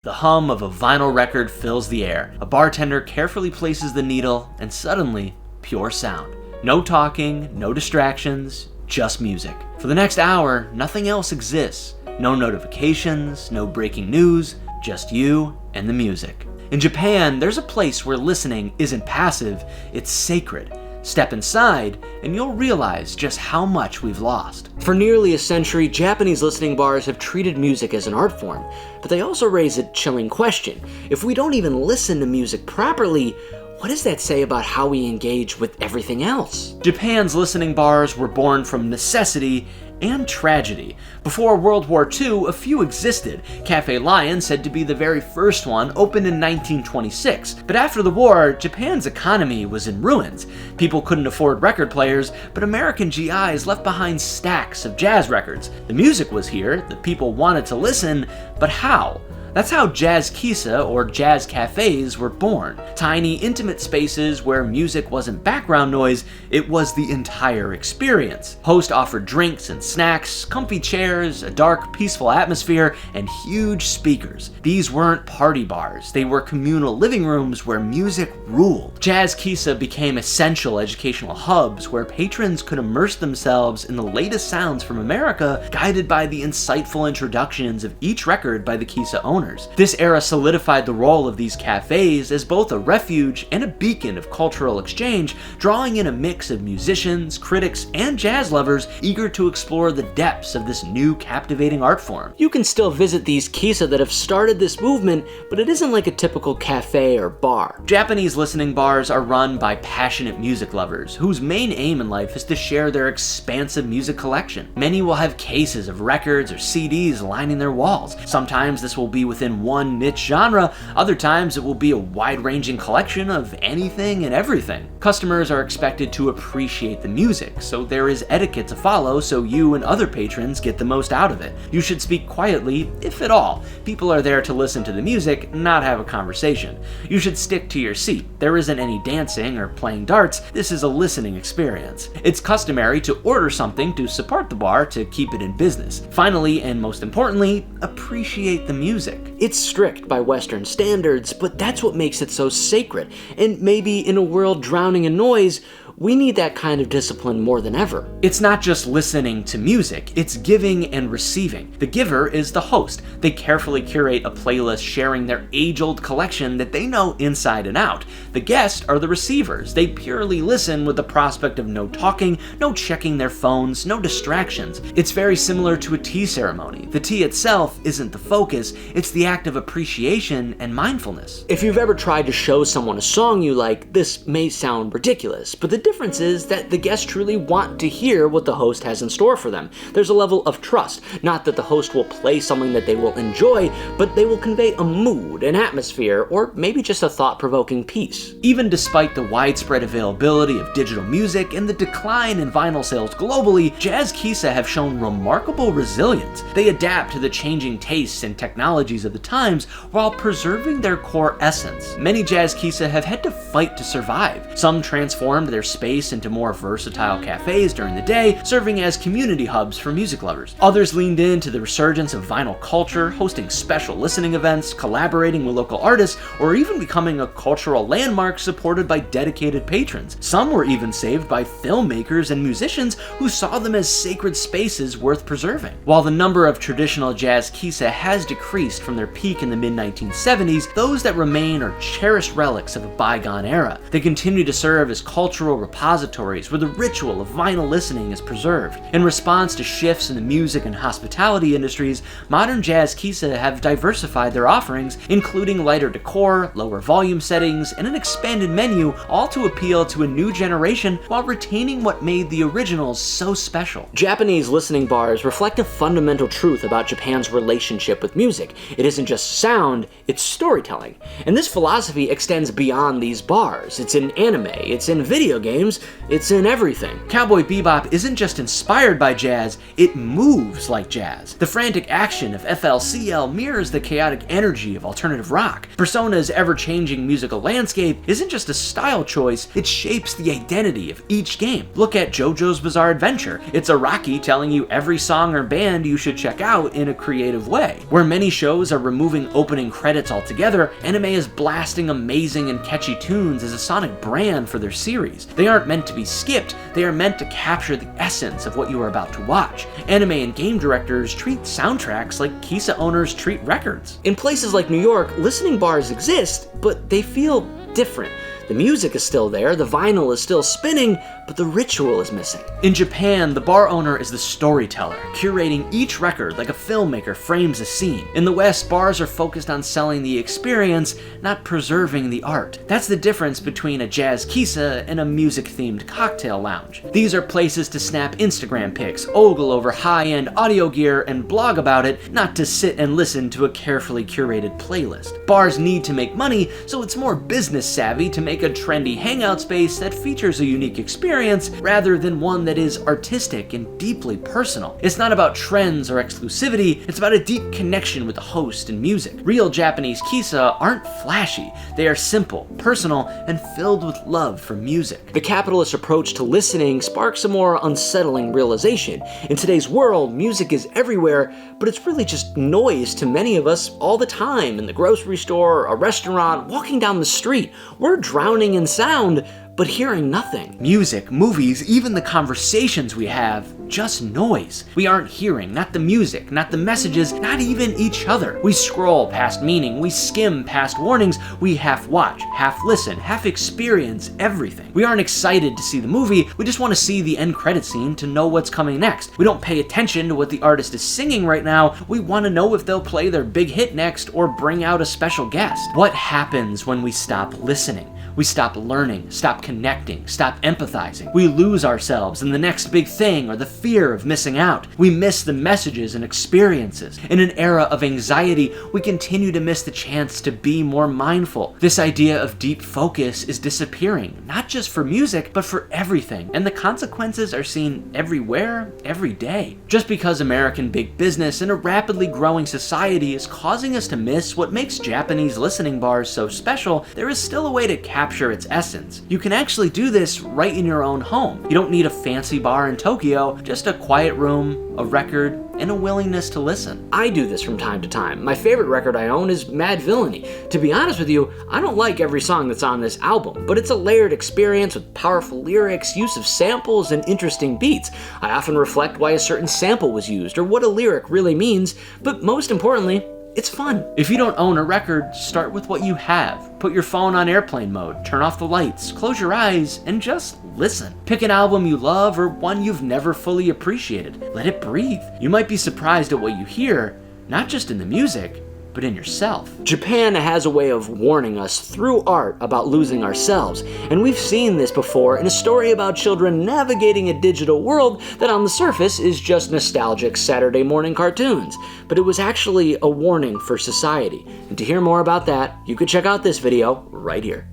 The hum of a vinyl record fills the air. A bartender carefully places the needle, and suddenly, pure sound. No talking, no distractions, just music. For the next hour, nothing else exists. No notifications, no breaking news, just you and the music. In Japan, there's a place where listening isn't passive, it's sacred. Step inside, and you'll realize just how much we've lost. For nearly a century, Japanese listening bars have treated music as an art form, but they also raise a chilling question. If we don't even listen to music properly, what does that say about how we engage with everything else? Japan's listening bars were born from necessity and tragedy. Before World War II, a few existed. Café Lion, said to be the very first one, opened in 1926. But after the war, Japan's economy was in ruins. People couldn't afford record players, but American GIs left behind stacks of jazz records. The music was here, the people wanted to listen, but how? That's how Jazz Kissa, or jazz cafes, were born. Tiny, intimate spaces where music wasn't background noise, it was the entire experience. Host offered drinks and snacks, comfy chairs, a dark, peaceful atmosphere, and huge speakers. These weren't party bars, they were communal living rooms where music ruled. Jazz Kissa became essential educational hubs where patrons could immerse themselves in the latest sounds from America, guided by the insightful introductions of each record by the Kissa owners. This era solidified the role of these cafes as both a refuge and a beacon of cultural exchange, drawing in a mix of musicians, critics, and jazz lovers eager to explore the depths of this new captivating art form. You can still visit these kissa that have started this movement, but it isn't like a typical cafe or bar. Japanese listening bars are run by passionate music lovers, whose main aim in life is to share their expansive music collection. Many will have cases of records or CDs lining their walls. Sometimes this will be within one niche genre, other times it will be a wide-ranging collection of anything and everything. Customers are expected to appreciate the music, so there is etiquette to follow so you and other patrons get the most out of it. You should speak quietly, if at all. People are there to listen to the music, not have a conversation. You should stick to your seat. There isn't any dancing or playing darts, this is a listening experience. It's customary to order something to support the bar to keep it in business. Finally, and most importantly, appreciate the music. It's strict by Western standards, but that's what makes it so sacred. And maybe in a world drowning in noise, we need that kind of discipline more than ever. It's not just listening to music, it's giving and receiving. The giver is the host. They carefully curate a playlist sharing their age-old collection that they know inside and out. The guests are the receivers. They purely listen with the prospect of no talking, no checking their phones, no distractions. It's very similar to a tea ceremony. The tea itself isn't the focus, it's the act of appreciation and mindfulness. If you've ever tried to show someone a song you like, this may sound ridiculous, but the difference is that the guests truly want to hear what the host has in store for them. There's a level of trust, not that the host will play something that they will enjoy, but they will convey a mood, an atmosphere, or maybe just a thought-provoking piece. Even despite the widespread availability of digital music and the decline in vinyl sales globally, Jazz Kissa have shown remarkable resilience. They adapt to the changing tastes and technologies of the times while preserving their core essence. Many Jazz Kissa have had to fight to survive. Some transformed their space into more versatile cafes during the day, serving as community hubs for music lovers. Others leaned into the resurgence of vinyl culture, hosting special listening events, collaborating with local artists, or even becoming a cultural landmark supported by dedicated patrons. Some were even saved by filmmakers and musicians who saw them as sacred spaces worth preserving. While the number of traditional Jazz Kissa has decreased from their peak in the mid-1970s, those that remain are cherished relics of a bygone era. They continue to serve as cultural repositories where the ritual of vinyl listening is preserved. In response to shifts in the music and hospitality industries, modern Jazz Kissa have diversified their offerings, including lighter decor, lower volume settings, and an expanded menu, all to appeal to a new generation while retaining what made the originals so special. Japanese listening bars reflect a fundamental truth about Japan's relationship with music. It isn't just sound, it's storytelling. And this philosophy extends beyond these bars. It's in anime, it's in video games, games, it's in everything. Cowboy Bebop isn't just inspired by jazz, it moves like jazz. The frantic action of FLCL mirrors the chaotic energy of alternative rock. Persona's ever-changing musical landscape isn't just a style choice, it shapes the identity of each game. Look at JoJo's Bizarre Adventure. It's Araki telling you every song or band you should check out in a creative way. Where many shows are removing opening credits altogether, anime is blasting amazing and catchy tunes as a sonic brand for their series. They aren't meant to be skipped, they are meant to capture the essence of what you are about to watch. Anime and game directors treat soundtracks like Kissa owners treat records. In places like New York, listening bars exist, but they feel different. The music is still there, the vinyl is still spinning, but the ritual is missing. In Japan, the bar owner is the storyteller, curating each record like a filmmaker frames a scene. In the West, bars are focused on selling the experience, not preserving the art. That's the difference between a Jazz Kissa and a music-themed cocktail lounge. These are places to snap Instagram pics, ogle over high-end audio gear, and blog about it, not to sit and listen to a carefully curated playlist. Bars need to make money, so it's more business savvy to make a trendy hangout space that features a unique experience rather than one that is artistic and deeply personal. It's not about trends or exclusivity, it's about a deep connection with the host and music. Real Japanese Kissa aren't flashy, they are simple, personal, and filled with love for music. The capitalist approach to listening sparks a more unsettling realization. In today's world, music is everywhere, but it's really just noise to many of us all the time, in the grocery store, a restaurant, walking down the street. We're drowning in sound, but hearing nothing. Music, movies, even the conversations we have, just noise. We aren't hearing, not the music, not the messages, not even each other. We scroll past meaning, we skim past warnings, we half watch, half listen, half experience everything. We aren't excited to see the movie, we just want to see the end credit scene to know what's coming next. We don't pay attention to what the artist is singing right now, we want to know if they'll play their big hit next or bring out a special guest. What happens when we stop listening? We stop learning, stop connecting, stop empathizing. We lose ourselves in the next big thing or the fear of missing out. We miss the messages and experiences. In an era of anxiety, we continue to miss the chance to be more mindful. This idea of deep focus is disappearing, not just for music, but for everything, and the consequences are seen everywhere, every day. Just because American big business and a rapidly growing society is causing us to miss what makes Japanese listening bars so special, there is still a way to capture its essence. You can actually do this right in your own home. You don't need a fancy bar in Tokyo, just a quiet room, a record, and a willingness to listen. I do this from time to time. My favorite record I own is Mad Villainy. To be honest with you, I don't like every song that's on this album, but it's a layered experience with powerful lyrics, use of samples, and interesting beats. I often reflect why a certain sample was used or what a lyric really means, but most importantly, it's fun. If you don't own a record, start with what you have. Put your phone on airplane mode, turn off the lights, close your eyes, and just listen. Pick an album you love or one you've never fully appreciated. Let it breathe. You might be surprised at what you hear, not just in the music, but in yourself. Japan has a way of warning us through art about losing ourselves, and we've seen this before in a story about children navigating a digital world that on the surface is just nostalgic Saturday morning cartoons, but it was actually a warning for society. And to hear more about that, you could check out this video right here.